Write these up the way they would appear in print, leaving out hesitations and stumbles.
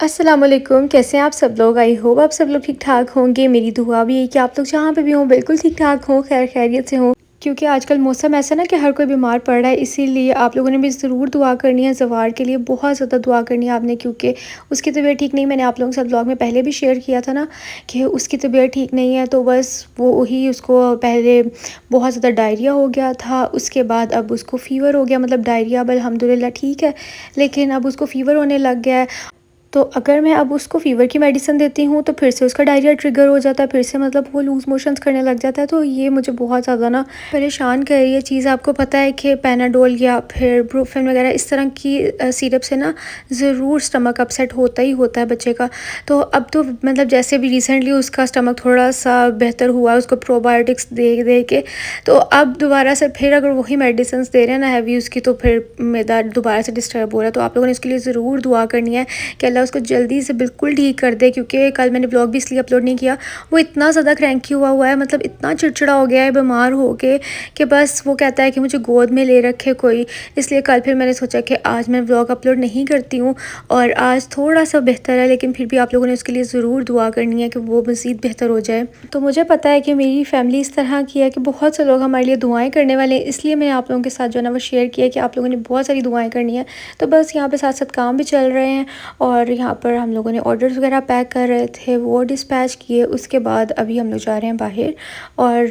अस्सलाम वालेकुम। कैसे हैं आप सब लोग? आई होप आप सब लोग ठीक ठाक होंगे। मेरी दुआ भी है कि आप लोग जहाँ पे भी हों बिल्कुल ठीक ठाक हों, खैर खैरियत से हों। क्योंकि आजकल मौसम ऐसा ना कि हर कोई बीमार पड़ रहा है, इसीलिए आप लोगों ने भी ज़रूर दुआ करनी है। ज़वार के लिए बहुत ज़्यादा दुआ करनी है आपने, क्योंकि उसकी तबीयत ठीक नहीं। मैंने आप लोगों के साथ ब्लॉग में पहले भी शेयर किया था ना कि उसकी तबीयत ठीक नहीं है, तो बस वो ही उसको पहले बहुत ज़्यादा डायरिया हो गया था। उसके बाद अब उसको फ़ीवर हो गया, मतलब डायरिया अब अल्हम्दुलिल्लाह ठीक है, लेकिन अब उसको फ़ीवर होने लग गया है। तो अगर मैं अब उसको फ़ीवर की मेडिसिन देती हूँ तो फिर से उसका डायरिया ट्रिगर हो जाता है, फिर से मतलब वो लूज़ मोशंस करने लग जाता है। तो ये मुझे बहुत ज़्यादा ना परेशान कर रही है चीज़। आपको पता है कि पैनाडोल या फिर ब्रूफेन वगैरह इस तरह की सिरप से ना ज़रूर स्टमक अपसेट होता ही होता है बच्चे का। तो अब तो मतलब जैसे भी रिसेंटली उसका स्टमक थोड़ा सा बेहतर हुआ है, उसको प्रोबायोटिक्स दे दे के, तो अब दोबारा से फिर अगर वही मेडिसिन दे रहे हैं ना हैवी उसकी, तो फिर मैदा दोबारा से डिस्टर्ब हो रहा है। तो आप लोगों ने इसके लिए ज़रूर दुआ करनी है कि अल्लाह उसको जल्दी से बिल्कुल ठीक कर दे। क्योंकि कल मैंने ब्लॉग भी इसलिए अपलोड नहीं किया, वो इतना ज़्यादा क्रैंकी हुआ है, मतलब इतना चिड़चिड़ा हो गया है बीमार हो के कि बस वो कहता है कि मुझे गोद में ले रखे कोई। इसलिए कल फिर मैंने सोचा कि आज मैं ब्लॉग अपलोड नहीं करती हूँ, और आज थोड़ा सा बेहतर है, लेकिन फिर भी आप लोगों ने उसके लिए ज़रूर दुआ करनी है कि वो मज़ीद बेहतर हो जाए। तो मुझे पता है कि मेरी फैमिली इस तरह की है कि बहुत से लोग हमारे लिए दुआएं करने वाले हैं, इसलिए मैंने आप लोगों के साथ जो है ना वो शेयर किया कि आप लोगों ने बहुत सारी दुआएं करनी है। तो बस यहाँ पे साथ साथ काम भी चल रहे हैं, और यहाँ पर हम लोगों ने ऑर्डर्स वगैरह पैक कर रहे थे, वो डिस्पैच किए। उसके बाद अभी हम लोग जा रहे हैं बाहर, और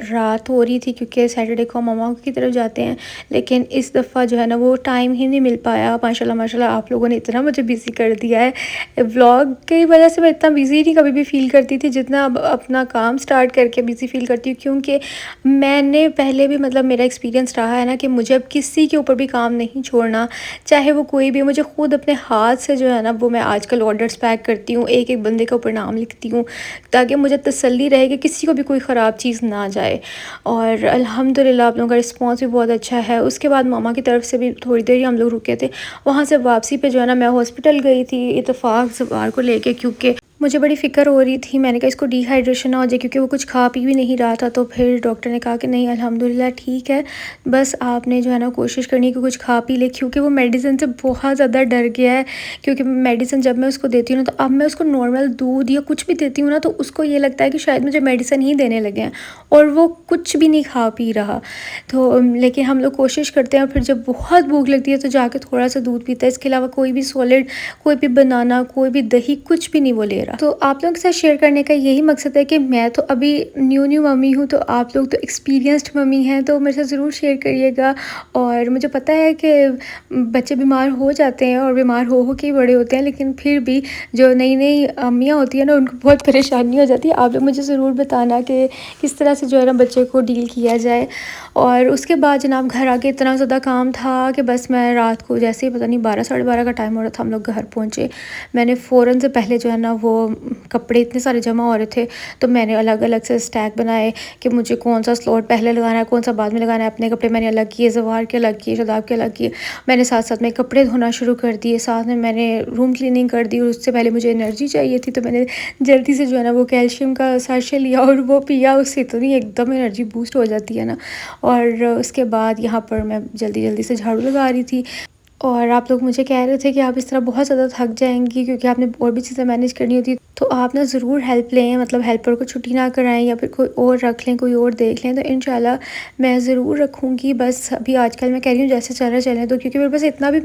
रात हो रही थी क्योंकि सैटरडे को मामा की तरफ जाते हैं, लेकिन इस दफ़ा जो है ना वो टाइम ही नहीं मिल पाया। माशाल्लाह माशाल्लाह आप लोगों ने इतना मुझे बिज़ी कर दिया है व्लॉग की वजह से। मैं इतना बिज़ी नहीं कभी भी फ़ील करती थी जितना अब अपना काम स्टार्ट करके बिज़ी फ़ील करती हूँ, क्योंकि मैंने पहले भी मतलब मेरा एक्सपीरियंस रहा है ना कि मुझे अब किसी के ऊपर भी काम नहीं छोड़ना, चाहे वो कोई भी। मुझे खुद अपने हाथ से जो है ना वो मैं आजकल ऑर्डर्स पैक करती हूँ, एक एक बंदे के ऊपर नाम लिखती हूँ, ताकि मुझे तसल्ली रहे कि किसी को भी कोई ख़राब चीज़ ना जाए। और अल्हम्दुलिल्लाह आप लोगों का रिस्पॉन्स भी बहुत अच्छा है। उसके बाद मामा की तरफ से भी थोड़ी देर ही हम लोग रुके थे। वहाँ से वापसी पे जो है ना मैं हॉस्पिटल गई थी इत्तेफाक ज़वार को लेके, क्योंकि मुझे बड़ी फ़िक्र हो रही थी। मैंने कहा इसको डिहाइड्रेशन ना हो जाए, क्योंकि वो कुछ खा पी भी नहीं रहा था। तो फिर डॉक्टर ने कहा कि नहीं अल्हम्दुलिल्लाह ठीक है, बस आपने जो है ना कोशिश करनी है कि कुछ खा पी ले, क्योंकि वो मेडिसिन से बहुत ज़्यादा डर गया है। क्योंकि मेडिसिन जब मैं उसको देती हूँ ना, तो अब मैं उसको नॉर्मल दूध या कुछ भी देती हूँ ना, तो उसको ये लगता है कि शायद मुझे मेडिसिन ही देने लगे हैं, और वो कुछ भी नहीं खा पी रहा। तो लेकिन हम लोग कोशिश करते हैं, और फिर जब बहुत भूख लगती है तो जाके थोड़ा सा दूध पीता है। इसके अलावा कोई भी सॉलिड, कोई भी बनाना, कोई भी दही, कुछ भी नहीं वो ले रहा। तो आप लोगों के साथ शेयर करने का यही मकसद है कि मैं तो अभी न्यू न्यू मम्मी हूँ, तो आप लोग तो एक्सपीरियंस्ड मम्मी हैं, तो मेरे साथ ज़रूर शेयर करिएगा। और मुझे पता है कि बच्चे बीमार हो जाते हैं, और बीमार हो के ही बड़े होते हैं, लेकिन फिर भी जो नई नई अम्मियाँ होती हैं ना उनको बहुत परेशानी हो जाती है। आप लोग मुझे ज़रूर बताना कि किस तरह से जो है ना बच्चे को डील किया जाए। और उसके बाद जनाब घर आके इतना ज़्यादा काम था कि बस मैं रात को जैसे ही पता नहीं 12 साढ़े 12 का टाइम हो रहा था, हम लोग घर पहुँचे। मैंने फ़ौरन से पहले जो है ना वो कपड़े इतने सारे जमा हो रहे थे, तो मैंने अलग अलग से स्टैक बनाए कि मुझे कौन सा स्लॉट पहले लगाना है, कौन सा बाद में लगाना है। अपने कपड़े मैंने अलग किए, ज़वार के अलग किए, शादाब के अलग किए। मैंने साथ साथ में कपड़े धोना शुरू कर दिए, साथ में मैंने रूम क्लीनिंग कर दी। और उससे पहले मुझे एनर्जी चाहिए थी, तो मैंने जल्दी से जो है ना वो कैल्शियम का साशे लिया और वो पिया। उससे इतनी एकदम एनर्जी बूस्ट हो जाती है ना। और उसके बाद यहाँ पर मैं जल्दी जल्दी से झाड़ू लगा रही थी। और आप लोग मुझे कह रहे थे कि आप इस तरह बहुत ज़्यादा थक जाएंगी, क्योंकि आपने और भी चीज़ें मैनेज करनी होती, तो आप ना ज़रूर हेल्प लें, मतलब हेल्पर को छुट्टी ना कराएं, या फिर कोई और रख लें, कोई और देख लें। तो इंशाल्लाह मैं ज़रूर रखूँगी। बस अभी आजकल मैं कह रही हूँ जैसे चल रहा चलें, तो क्योंकि मेरे पास इतना भी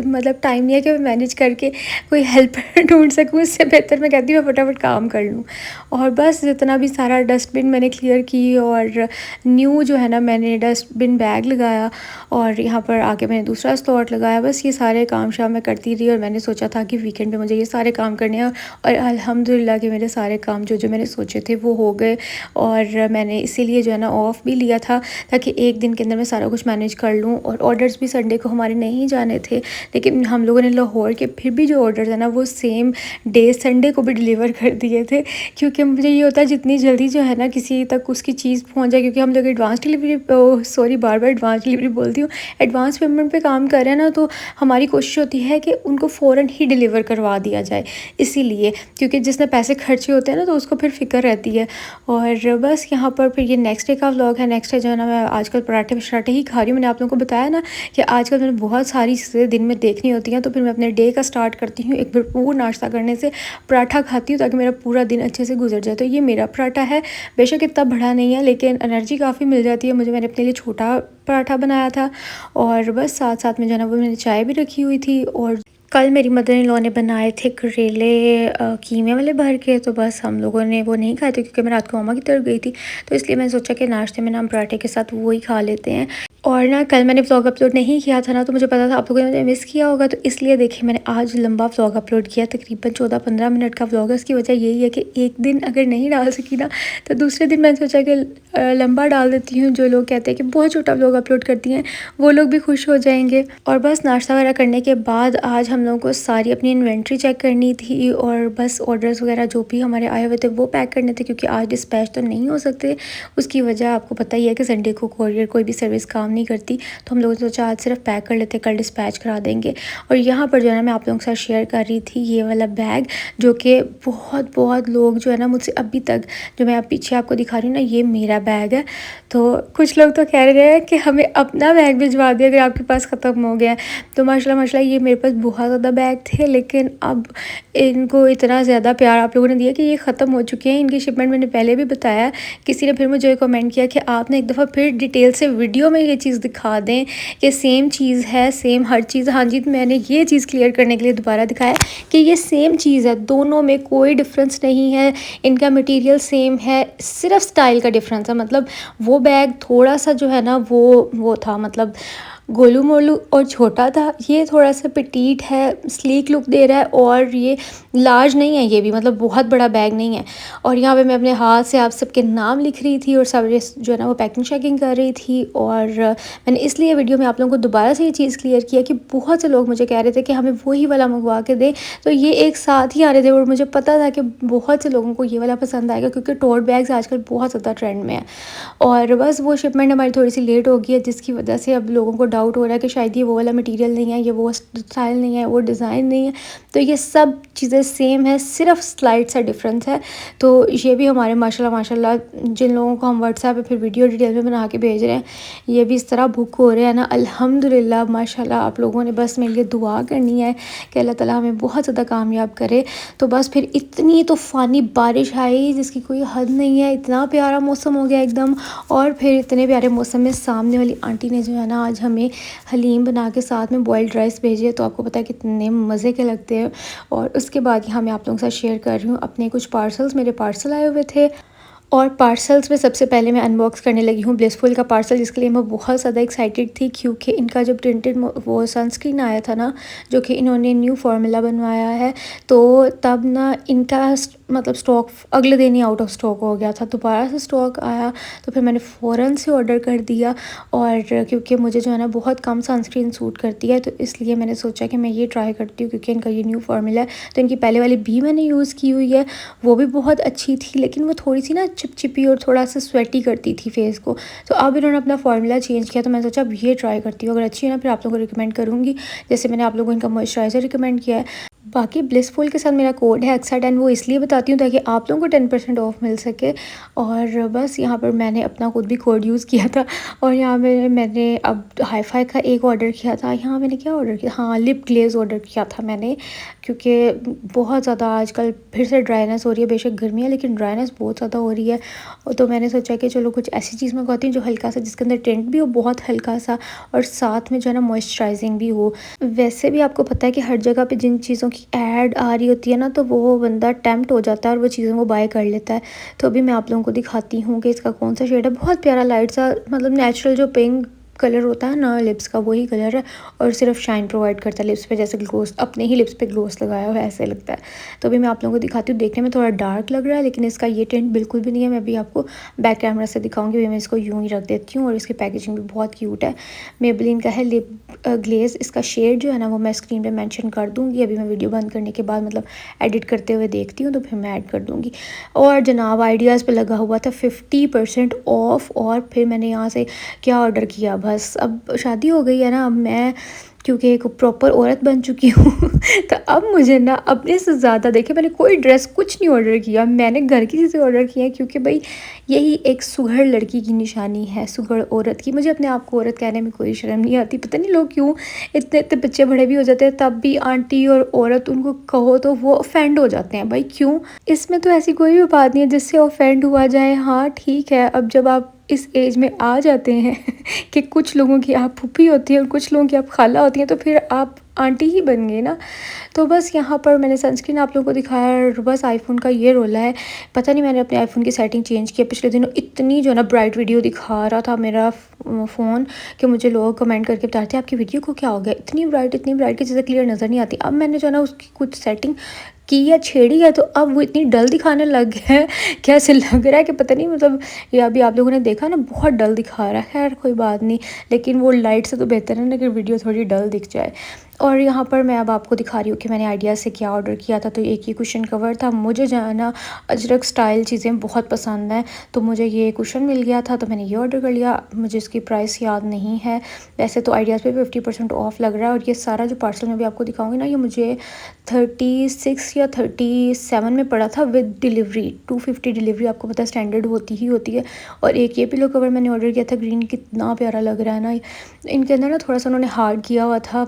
मतलब टाइम नहीं है कि मैं मैनेज करके कोई हेल्पर ढूंढ सकूँ। इससे बेहतर मैं कहती हूँ मैं फटाफट काम कर लूँ। और बस जितना भी सारा डस्टबिन मैंने क्लियर की, और न्यू जो है ना मैंने डस्टबिन बैग लगाया, और यहाँ पर आके मैंने दूसरा स्लॉट लगाया। बस ये सारे काम शाम मैं करती रही, और मैंने सोचा था कि वीकेंड पे मुझे ये सारे काम करने हैं, और अल्हम्दुलिल्लाह कि मेरे सारे काम जो जो मैंने सोचे थे वो हो गए। और मैंने इसीलिए जो है ना ऑफ़ भी लिया था, ताकि एक दिन के अंदर मैं सारा कुछ मैनेज कर लूँ। और ऑर्डर्स भी संडे को हमारे नहीं जाने थे, लेकिन हम लोगों ने लाहौर के फिर भी जो ऑर्डर्स है ना वो सेम डे संडे को भी डिलीवर कर दिए थे। क्योंकि मुझे ये होता है जितनी जल्दी जो है ना किसी तक उसकी चीज़ पहुँच जाए, क्योंकि हम लोग एडवांस डिलीवरी, सॉरी बार बार एडवांस डिलीवरी बोलती हूँ, एडवांस पेमेंट पे काम कर रहे हैं ना, तो हमारी कोशिश होती है कि उनको फ़ौरन ही डिलीवर करवा दिया जाए, इसीलिए क्योंकि जिसने पैसे खर्चे होते हैं ना तो उसको फिर फ़िक्र रहती है। और बस यहाँ पर फिर ये नेक्स्ट डे का व्लॉग है। नेक्स्ट डे जो है ना, मैं आजकल पराठे शराठे ही खा रही हूँ। मैंने आप लोगों को बताया ना कि आजकल मैंने बहुत सारी चीज़ें दिन में देखनी होती हैं, तो फिर मैं अपने डे का स्टार्ट करती हूँ एक भरपूर नाश्ता करने से। पराठा खाती हूँ ताकि मेरा पूरा दिन अच्छे से गुजर जाए। तो ये मेरा पराठा है, बेशक इतना बड़ा नहीं है लेकिन एनर्जी काफ़ी मिल जाती है मुझे। मैंने अपने लिए छोटा पराठा बनाया था और बस साथ साथ में जो है ना वो मैंने चाय भी रखी हुई थी। और कल मेरी मदर इन लॉ ने बनाए थे करेले कीमे वाले भर के, तो बस हम लोगों ने वो नहीं खाए थे क्योंकि मैं रात को मामा की तरफ गई थी, तो इसलिए मैंने सोचा कि नाश्ते में ना हम पराठे के साथ वो ही खा लेते हैं। और ना कल मैंने व्लॉग अपलोड नहीं किया था ना, तो मुझे पता था आप लोगों ने मुझे मिस किया होगा, तो इसलिए देखिए मैंने आज लंबा व्लॉग अपलोड किया, तकरीबन 14-15 मिनट का व्लॉग है। उसकी वजह यही है कि एक दिन अगर नहीं डाल सकी ना तो दूसरे दिन मैंने सोचा कि लंबा डाल देती हूँ। जो लोग कहते हैं कि बहुत छोटा व्लॉग अपलोड करती हैं वो लोग भी खुश हो जाएंगे। और बस नाश्ता वगैरह करने के बाद आज हम लोगों को सारी अपनी इन्वेंट्री चेक करनी थी और बस ऑर्डर्स वगैरह जो भी हमारे आए हुए थे वो पैक करने थे, क्योंकि आज डिस्पैच तो नहीं हो सकते। उसकी वजह आपको पता ही है कि संडे को कोरियर कोई भी सर्विस काम नहीं करती, तो हम लोगों ने सोचा आज सिर्फ पैक कर लेते, कल डिस्पैच करा देंगे। और यहाँ पर जो है ना मैं आप लोगों के साथ शेयर कर रही थी ये वाला बैग, जो कि बहुत लोग जो है ना मुझसे अभी तक, जो मैं पीछे आपको दिखा रही हूँ ना, ये मेरा बैग है। तो कुछ लोग तो कह रहे हैं कि हमें अपना बैग भिजवा दिया अगर आपके पास ख़त्म हो गया है। तो माशाल्लाह ये मेरे पास बहुत ज़्यादा बैग थे, लेकिन अब इनको इतना ज़्यादा प्यार आप लोगों ने दिया कि ये ख़त्म हो चुके हैं। इनकी शिपमेंट मैंने पहले भी बताया। किसी ने फिर मुझे कमेंट किया कि आपने एक दफ़ा फिर डिटेल से वीडियो में ये चीज़ दिखा दें कि सेम चीज़ है, सेम हर चीज़। हाँ जी, तो मैंने ये चीज़ क्लियर करने के लिए दोबारा दिखाया कि ये सेम चीज़ है, दोनों में कोई डिफरेंस नहीं है, इनका मटेरियल सेम है, सिर्फ स्टाइल का डिफरेंस है। मतलब वो बैग थोड़ा सा जो है ना वो था, मतलब गोलू मोलू और छोटा था, ये थोड़ा सा पिटीट है, स्लीक लुक दे रहा है, और ये लार्ज नहीं है, ये भी मतलब बहुत बड़ा बैग नहीं है। और यहाँ पे मैं अपने हाथ से आप सबके नाम लिख रही थी और सब जो है ना वो पैकिंग शैकिंग कर रही थी। और मैंने इसलिए वीडियो में आप लोगों को दोबारा से ये चीज़ क्लियर किया कि बहुत से लोग मुझे कह रहे थे कि हमें वही वाला मंगवा के दें, तो ये एक साथ ही आ रहे थे और मुझे पता था कि बहुत से लोगों को ये वाला पसंद आएगा, क्योंकि टोट बैग्स आजकल बहुत ज़्यादा ट्रेंड में है। और बस वो शिपमेंट हमारी थोड़ी सी लेट हो गई है, जिसकी वजह से अब लोगों को डाउट हो रहा है कि शायद ये वो वाला मटेरियल नहीं है, ये वो स्टाइल नहीं है, वो डिज़ाइन नहीं है। तो ये सब चीज़ें सेम है, सिर्फ स्लाइड सा डिफरेंस है। तो ये भी हमारे माशाल्लाह जिन लोगों को हम व्हाट्सएप पे फिर वीडियो डिटेल में बना के भेज रहे हैं, ये भी इस तरह बुक हो रहे हैं ना, अल्हम्दुलिल्लाह माशाल्लाह। आप लोगों ने बस मेरे लिए दुआ करनी है कि अल्लाह ताला हमें बहुत ज़्यादा कामयाब करे। तो बस फिर इतनी तूफ़ानी बारिश आई जिसकी कोई हद नहीं है, इतना प्यारा मौसम हो गया एकदम। और फिर इतने प्यारे मौसम में सामने वाली आंटी ने जो है ना आज हमें हलीम बना के साथ में बॉइल्ड राइस भेजी है, तो आपको पता है कितने मज़े के लगते हैं। और उसके बाद यहाँ मैं आप लोगों के साथ शेयर कर रही हूँ अपने कुछ पार्सल्स, मेरे पार्सल आए हुए थे। और पार्सल्स में सबसे पहले मैं अनबॉक्स करने लगी हूँ ब्लिसफुल का पार्सल, जिसके लिए मैं बहुत ज़्यादा एक्साइटेड थी, क्योंकि इनका जो प्रिंटेड वो सनस्क्रीन आया था ना, जो कि इन्होंने न्यू फार्मूला बनवाया है, तो तब ना इनका मतलब स्टॉक अगले दिन ही आउट ऑफ स्टॉक हो गया था। दोबारा से स्टॉक आया तो फिर मैंने फ़ौरन से ऑर्डर कर दिया। और क्योंकि मुझे जो है ना बहुत कम सनस्क्रीन सूट करती है, तो इसलिए मैंने सोचा कि मैं ये ट्राई करती हूँ, क्योंकि इनका ये न्यू फार्मूला है। तो इनकी पहले वाली भी मैंने यूज़ की हुई है, वो भी बहुत अच्छी थी, लेकिन वो थोड़ी सी ना चिपचिपी और थोड़ा सा स्वेटी करती थी फेस को। तो अब इन्होंने अपना फार्मूला चेंज किया, तो मैंने सोचा अब ये ट्राई करती हूँ, अगर अच्छी है ना फिर आप लोगों को रिकमेंड करूँगी, जैसे मैंने आप लोगों को इनका मॉइस्चराइज़र रिकमेंड किया है। बाकी ब्लिसफुल के साथ मेरा कोड है एक्सा10, वो इसलिए बताती हूँ ताकि आप लोगों को 10% ऑफ मिल सके। और बस यहाँ पर मैंने अपना खुद भी कोड यूज़ किया था। और यहाँ पे मैंने अब हाई-फाई का एक ऑर्डर किया था। यहाँ मैंने क्या ऑर्डर किया, हाँ लिप ग्लेज़ ऑर्डर किया था मैंने, क्योंकि बहुत ज़्यादा आजकल फिर से ड्राइनेस हो रही है। बेशक गर्मी है लेकिन ड्राइनेस बहुत ज़्यादा हो रही है, तो मैंने सोचा कि चलो कुछ ऐसी चीज़ मंगवाती हूँ जो हल्का सा, जिसके अंदर टेंट भी हो बहुत हल्का सा, और साथ में जो है ना मॉइस्चराइजिंग भी हो। वैसे भी आपको पता है कि हर जगह पे जिन चीज़ों की ऐड आ रही होती है ना, तो वो बंदा टेम्प्ट हो जाता है और वो चीज़ों को बाय कर लेता है। तो अभी मैं आप लोगों को दिखाती हूँ कि इसका कौन सा शेड है। बहुत प्यारा लाइट सा, मतलब नेचुरल जो पिंक कलर होता है ना लिप्स का, वही कलर है, और सिर्फ शाइन प्रोवाइड करता है लिप्स पे, जैसे ग्लोस अपने ही लिप्स पे ग्लोस लगाया हुआ है ऐसे लगता है। तो अभी मैं आप लोगों को दिखाती हूँ। देखने में थोड़ा डार्क लग रहा है, लेकिन इसका ये टेंट बिल्कुल भी नहीं है। मैं अभी आपको बैक कैमरा से दिखाऊंगी। अभी मैं इसको यूँ ही रख देती हूँ, और इसकी पैकेजिंग भी बहुत क्यूट है। मेबलिन का है लिप ग्लेज, इसका शेड जो है ना वो मैं स्क्रीन पर मैंशन कर दूँगी। अभी मैं वीडियो बंद करने के बाद मतलब एडिट करते हुए देखती हूँ, तो फिर मैं ऐड कर दूँगी। और जनाब आइडियाज़ पर लगा हुआ था 50% ऑफ। और फिर मैंने यहाँ से क्या ऑर्डर किया, बस अब शादी हो गई है ना, अब मैं क्योंकि एक प्रॉपर औरत बन चुकी हूँ तो अब मुझे ना अपने से ज़्यादा देखिए, मैंने कोई ड्रेस कुछ नहीं ऑर्डर किया, मैंने घर की चीज़ें ऑर्डर की हैं, क्योंकि भाई यही एक सुघड़ लड़की की निशानी है, सुघड़ औरत की। मुझे अपने आप को औरत कहने में कोई शर्म नहीं आती। पता नहीं लोग क्यों इतने इतने बच्चे बड़े भी हो जाते हैं तब भी आंटी और औरत उनको कहो तो वो ऑफेंड हो जाते हैं। भाई क्यों? इसमें तो ऐसी कोई भी बात नहीं है जिससे ऑफेंड हुआ जाए। हाँ ठीक है, अब जब आप इस एज में आ जाते हैं कि कुछ लोगों की आप फूफी होती है और कुछ लोगों की आप खाला होती हैं, तो फिर आप आंटी ही बन गए ना। तो बस यहाँ पर मैंने सनस्क्रीन आप लोगों को दिखाया और बस आईफोन का ये रोला है। पता नहीं मैंने अपने आईफोन की सेटिंग चेंज की पिछले दिनों, इतनी जो ना ब्राइट वीडियो दिखा रहा था मेरा फ़ोन कि मुझे लोग कमेंट करके बताते हैं आपकी वीडियो को क्या हो गया, इतनी ब्राइट की चीज़ें क्लियर नज़र नहीं आती। अब मैंने जो है ना उसकी कुछ सेटिंग की या छेड़ी है तो अब वो इतनी डल दिखाने लग गया है। कैसे लग रहा है कि पता नहीं, मतलब ये अभी आप लोगों ने देखा ना बहुत डल दिखा रहा है। खैर कोई बात नहीं, लेकिन वो लाइट से तो बेहतर है ना कि वीडियो थोड़ी डल दिख जाए। और यहाँ पर मैं अब आपको दिखा रही हूँ कि मैंने आइडिया से क्या ऑर्डर किया था। तो एक ये कुशन कवर था, मुझे जो है ना अजरक स्टाइल चीज़ें बहुत पसंद हैं, तो मुझे ये कुशन मिल गया था तो मैंने ये ऑर्डर कर लिया। मुझे इसकी प्राइस याद नहीं है, वैसे तो आइडियाज़ पे 50% ऑफ लग रहा है। और ये सारा जो पार्सल मैं भी आपको दिखाऊंगी ना, ये मुझे 36 या 37 में पड़ा था विद डिलीवरी। 250 डिलीवरी आपको पता है स्टैंडर्ड होती ही होती है। और एक ये पिलो कवर मैंने ऑर्डर किया था ग्रीन, कितना प्यारा लग रहा है ना। इनके अंदर ना थोड़ा सा उन्होंने हार्ड किया हुआ था,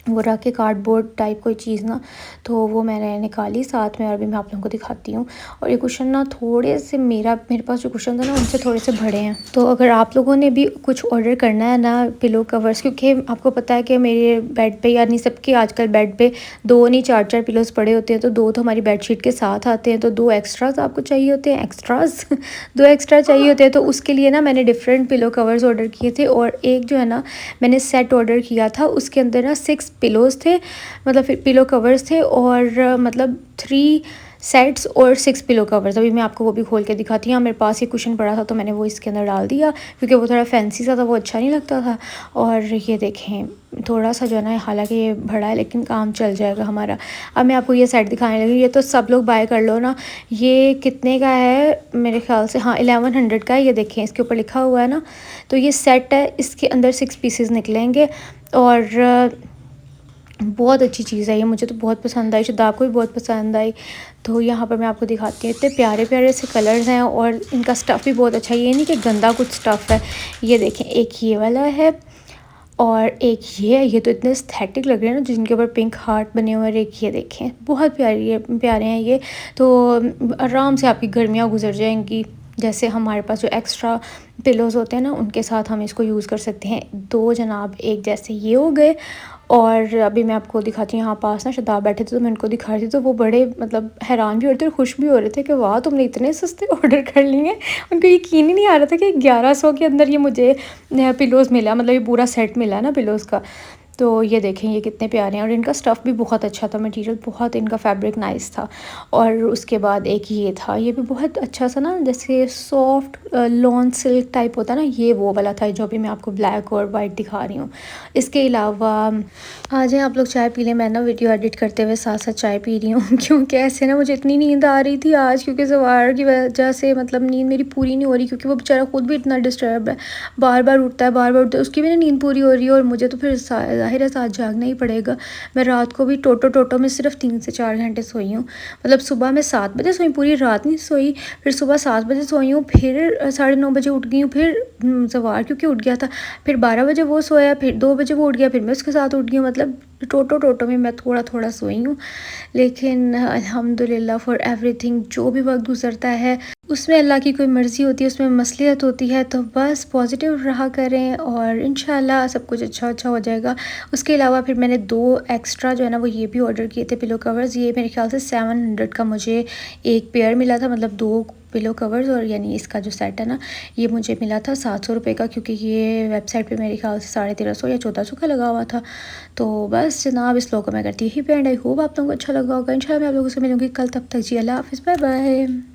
वो रख के कार्डबोर्ड टाइप कोई चीज़ ना, तो वो मैंने निकाली साथ में और भी मैं आप लोगों को दिखाती हूँ। और ये कुशन ना थोड़े से मेरे पास जो कुशन था ना उनसे थोड़े से बड़े हैं। तो अगर आप लोगों ने भी कुछ ऑर्डर करना है ना पिलो कवर्स, क्योंकि आपको पता है कि मेरे बेड पे यानी सबके आजकल बेड पे 2 नहीं 4 पिलोज़ पड़े होते हैं, तो 2 तो हमारी बेडशीट के साथ आते हैं, तो 2 एक्स्ट्राज आपको चाहिए होते हैं, एक्स्ट्राज 2 एक्स्ट्रा चाहिए होते हैं। तो उसके लिए ना मैंने डिफरेंट पिलो कवर्स ऑर्डर किए थे। और एक जो है ना मैंने सेट ऑर्डर किया था, उसके अंदर ना 6 पिलोज़ थे, मतलब फिर पिलो कवर्स थे, और मतलब 3 सेट्स और 6 पिलो कवर्स। अभी मैं आपको वो भी खोल के दिखाती हूँ। मेरे पास ये कुशन पड़ा था तो मैंने वो इसके अंदर डाल दिया, क्योंकि वो थोड़ा फैंसी सा था, वो अच्छा नहीं लगता था। और ये देखें थोड़ा सा जो है ना, हालांकि ये बड़ा है लेकिन काम चल जाएगा हमारा। अब मैं आपको ये सेट दिखाने लगी, ये तो सब लोग बाय कर लो ना। ये कितने का है मेरे ख्याल से, हाँ 1100 का है। ये देखें इसके ऊपर लिखा हुआ है ना, तो ये सेट है, इसके अंदर 6 पीसेस निकलेंगे। और बहुत अच्छी चीज़ है ये, मुझे तो बहुत पसंद आई, शायद आपको भी बहुत पसंद आई। तो यहाँ पर मैं आपको दिखाती हूँ, इतने प्यारे प्यारे से कलर्स हैं और इनका स्टफ़ भी बहुत अच्छा है, ये नहीं कि गंदा कुछ स्टफ़ है। ये देखें एक ये वाला है और एक ये है, ये तो इतने एस्थेटिक लग रहे हैं ना जिनके ऊपर पिंक हार्ट बने हुए हैं। एक ये देखें बहुत प्यारे हैं ये, तो आराम से आपकी गर्मियाँ गुजर जाएंगी। जैसे हमारे पास जो एक्स्ट्रा पिलोज़ होते हैं ना उनके साथ हम इसको यूज़ कर सकते हैं। 2 जनाब एक जैसे ये हो गए। और अभी मैं आपको दिखाती हूँ, यहाँ पास ना शदाब बैठे थे तो मैं उनको दिखा रही थी, तो वो बड़े मतलब हैरान भी हो रहे थे और खुश भी हो रहे थे कि वाह तुमने इतने सस्ते ऑर्डर कर लिए। उनको यकीन ही नहीं आ रहा था कि 1100 के अंदर ये मुझे पिलोज़ मिला, मतलब ये पूरा सेट मिला ना पिलोज़ का। तो ये देखें ये कितने प्यारे हैं और इनका स्टफ़ भी बहुत अच्छा था, मटेरियल बहुत, इनका फैब्रिक नाइस था। और उसके बाद एक ये था, ये भी बहुत अच्छा सा ना, जैसे सॉफ्ट लॉन सिल्क टाइप होता है ना, ये वो वाला था जो भी मैं आपको ब्लैक और वाइट दिखा रही हूँ। इसके अलावा आ जाए आप लोग चाय पी लें। मैं ना वीडियो एडिट करते हुए साथ साथ चाय पी रही हूँ क्योंकि ऐसे ना मुझे इतनी नींद आ रही थी आज, क्योंकि सवार की वजह से मतलब नींद मेरी पूरी नहीं हो रही, क्योंकि वो बेचारा खुद भी इतना डिस्टर्ब है, बार बार उठता है बार बार उठता है, उसकी भी ना नींद पूरी हो रही है और मुझे तो फिर ज़ाहिर है साथ जागना ही पड़ेगा। मैं रात को भी टोटो में सिर्फ 3 से 4 घंटे सोई हूँ, मतलब सुबह मैं 7 बजे सोई, पूरी रात नहीं सोई, फिर सुबह 7 बजे सोई हूँ, फिर 9:30 बजे उठ गई हूँ, फिर सवार क्योंकि उठ गया था, फिर 12 बजे वो सोया, फिर 2 बजे वो उठ गया, फिर मैं उसके साथ उठ गई हूँ। मतलब टोटो में मैं थोड़ा थोड़ा सोई हूँ, लेकिन अल्हम्दुलिल्लाह फॉर एवरीथिंग। जो भी वक्त गुजरता है उसमें अल्लाह की कोई मर्ज़ी होती है, उसमें मसलियत होती है, तो बस पॉजिटिव रहा करें और इंशाल्लाह सब कुछ अच्छा हो जाएगा। उसके अलावा फिर मैंने 2 एक्स्ट्रा जो है ना वो ये भी ऑर्डर किए थे पिलो कवर्स। ये मेरे ख्याल से 700 का मुझे एक पेयर मिला था, मतलब 2 पिलो कवर्स, और यानी इसका जो सेट है ना ये मुझे मिला था 700 रुपये का, क्योंकि ये वेबसाइट पे मेरे ख्याल से 1350 या 1400 का लगा हुआ था। तो बस जनाब इस लोग को मैं करती ही पेंड। आई होप आप लोगों को अच्छा लगा होगा। इंशाल्लाह मैं आप लोगों से मिलूँगी कल, तब तक जी अल्लाह हाफ़िज़, बाय बाय।